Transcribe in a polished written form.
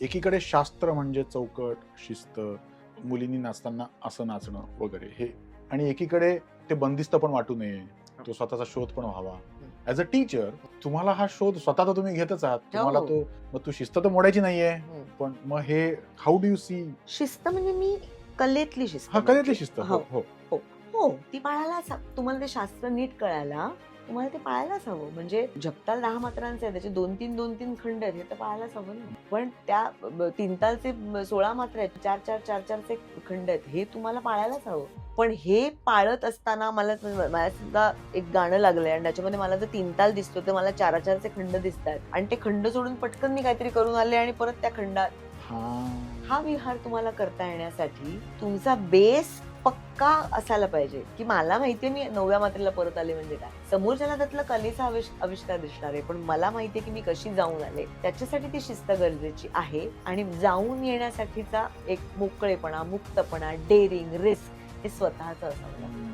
एकीकडे शास्त्र म्हणजे चौकट, शिस्त, मुलींनी नाचताना असं नाचणं वगैरे हे, आणि एकीकडे ते बंदिस्त पण वाटू नये, तो स्वतःचा शोध पण व्हावा. ऍज अ टीचर तुम्हाला हा शोध स्वतः तर तुम्ही घेतच आहात, तुम्हाला हो. तो, मग तू शिस्त तर मोडायची नाहीये, पण मग हे हाऊ डू यू सी? शिस्त म्हणजे मी कलेतली शिस्त हा, म्हणते. कलेतली शिस्त. हो हो हो. हो हो, ती पाळायलाच तुम्हाला ते शास्त्र नीट कळायला तुम्हाला ते पाळायलाच हवं. म्हणजे जपताल 10 मात्रांचे आहे, त्याचे 2-3 खंड आहेत, हे तर पाळायलाच हवं ना. पण त्या 3 तालचे 16 मात्रा आहेत, 4-4 चे खंड आहेत, हे तुम्हाला पाळायलाच हवं. पण हे पाळत असताना मला सुद्धा एक गाणं लागलंय आणि त्याच्यामध्ये मला जर 3 ताल दिसतो तर मला 4-4 चे खंड दिसतात आणि ते खंड सोडून पटकन मी काहीतरी करून आले आणि परत त्या खंडात हा विहार तुम्हाला करता येण्यासाठी तुमचा बेस पक्का असायला पाहिजे, की मला माहितीये मी 9व्या मात्रेला परत आले म्हणजे काय. समोरच्याला त्यातला कलेचा आविष्कार दिसणार आहे, पण मला माहितीये की मी कशी जाऊन आले. त्याच्यासाठी ती शिस्त गरजेची आहे आणि जाऊन येण्यासाठीचा एक मोकळेपणा, मुक्तपणा, डेअरिंग, रिस्क हे स्वतःच असावं लागतं.